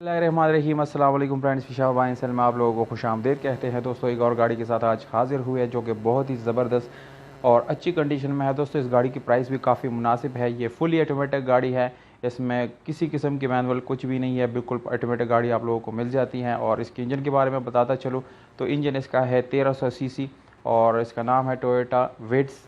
बिस्मिल्लाहिर्रहमानिर्रहीम। अस्सलाम वालेकुम फ्रेंड्स, फिशाबाइन सल में आप लोगों को खुशामदीद कहते हैं। दोस्तों एक और गाड़ी के साथ आज हाजिर हुए हैं जो कि बहुत ही ज़बरदस्त और अच्छी कंडीशन में है। दोस्तों इस गाड़ी की प्राइस भी काफ़ी मुनासिब है। ये फुली ऑटोमेटिक गाड़ी है, इसमें किसी किस्म की मैनुअल कुछ भी नहीं है, बिल्कुल ऑटोमेटिक गाड़ी आप लोगों को मिल जाती है। और इसके इंजन के बारे में बताता चलूँ तो इंजन इसका है 1300 सीसी और इसका नाम है टोयोटा विट्स।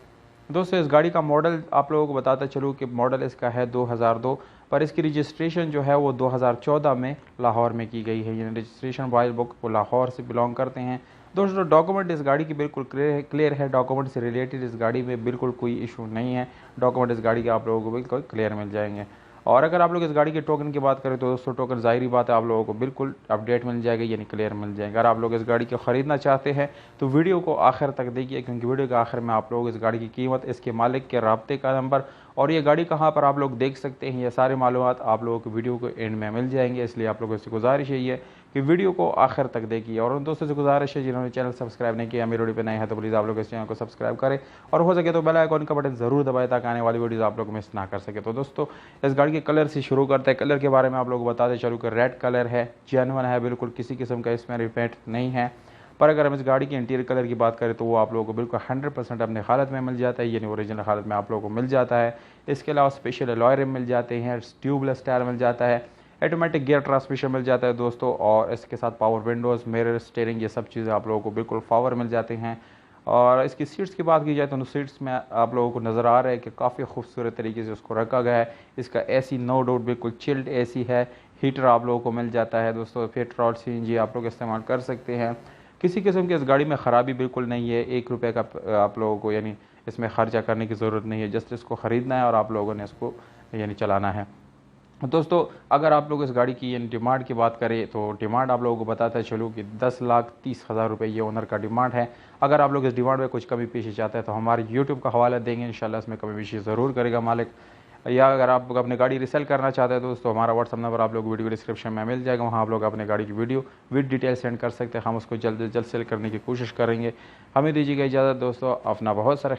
दोस्तों इस गाड़ी का मॉडल आप लोगों को बताता चलूँ कि मॉडल इसका है 2002, पर इसकी रजिस्ट्रेशन जो है वो 2014 में लाहौर में की गई है। यानी रजिस्ट्रेशन वाइज बुक वो लाहौर से बिलोंग करते हैं। दोस्तों डॉक्यूमेंट इस गाड़ी की बिल्कुल क्लियर है। डॉक्यूमेंट से रिलेटेड इस गाड़ी में बिल्कुल कोई इशू नहीं है। डॉक्यूमेंट इस गाड़ी के आप लोगों को बिल्कुल क्लियर मिल जाएंगे। और अगर आप लोग इस गाड़ी के टोकन की बात करें तो दोस्तों टोकन ज़ाहिरी बात है आप लोगों को बिल्कुल अपडेट मिल जाएगा, यानी क्लियर मिल जाएगा। अगर आप लोग इस गाड़ी को ख़रीदना चाहते हैं तो वीडियो को आखिर तक देखिए, क्योंकि वीडियो के आखिर में आप लोग इस गाड़ी की कीमत, इसके मालिक के राब्ते का नंबर और ये गाड़ी कहाँ पर आप लोग देख सकते हैं, ये सारे मालूमात आप लोगों को वीडियो के एंड में मिल जाएंगे। इसलिए आप लोगों से गुजारिश यही है कि वीडियो को आखिर तक देखिए। और उन दोस्तों से गुजारिश है जिन्होंने चैनल सब्सक्राइब नहीं किया, मेरे वीडियो पे नए हैं तो प्लीज़ आप लोग इस चैनल को सब्सक्राइब करें और हो सके तो बेल आइकन का बटन ज़रूर दबाएं ताकि आने वाली वीडियोज़ आप लोग मिस ना कर सके। तो दोस्तों इस गाड़ी के कलर से शुरू करते हैं। कलर के बारे में आप लोग बताते चलूँ कि रेड कलर है, जेन्युइन है, बिल्कुल किसी किस्म का इसमें रिपेंट नहीं है। पर अगर हम इस गाड़ी के इंटीरियर कलर की बात करें तो वो आप लोगों को बिल्कुल 100% अपने हालत में मिल जाता है, यानी ओरिजिनल हालत में आप लोगों को मिल जाता है। इसके अलावा स्पेशल अलॉय रिम मिल जाते हैं, ट्यूबलेस टायर मिल जाता है, ऑटोमेटिक गियर ट्रांसमिशन मिल जाता है दोस्तों, और इसके साथ पावर विंडोज़, मिरर, स्टीयरिंग, ये सब चीज़ें आप लोगों को बिल्कुल पावर मिल जाते हैं। और इसकी सीट्स की बात की जाए तो सीट्स में आप लोगों को नज़र आ रहा है कि काफ़ी खूबसूरत तरीके से उसको रखा गया है। इसका एसी नो डाउट बिल्कुल चिल्ड एसी है। हीटर आप लोगों को मिल जाता है दोस्तों। पेट्रोल सीएनजी आप लोग इस्तेमाल कर सकते हैं। किसी किस्म की इस गाड़ी में ख़राबी बिल्कुल नहीं है। 1 रुपये का आप लोगों को यानी इसमें ख़र्चा करने की ज़रूरत नहीं है। जस्ट इसको ख़रीदना है और आप लोगों ने इसको यानी चलाना है। दोस्तों अगर आप लोग इस गाड़ी की यानी डिमांड की बात करें तो डिमांड आप लोगों को बताता चलूँ कि 10,30,000 रुपये ये ओनर का डिमांड है। अगर आप लोग इस डिमांड में कुछ कमी पेशी चाहते हैं तो हमारे यूट्यूब का हवाला देंगे, इंशाल्लाह इसमें कमी पेशी ज़रूर करेगा मालिक। या अगर आप अपनी गाड़ी रिसेल करना चाहते हैं दोस्तों, हमारा व्हाट्सअप नंबर आप लोग वीडियो डिस्क्रिप्शन में मिल जाएगा, वहाँ आप लोग अपने गाड़ी की वीडियो विद डिटेल सेंड कर सकते हैं। हम उसको जल्द से जल्द सेल करने की कोशिश करेंगे। हमें दीजिएगा इजाज़त दोस्तों, अपना बहुत सारा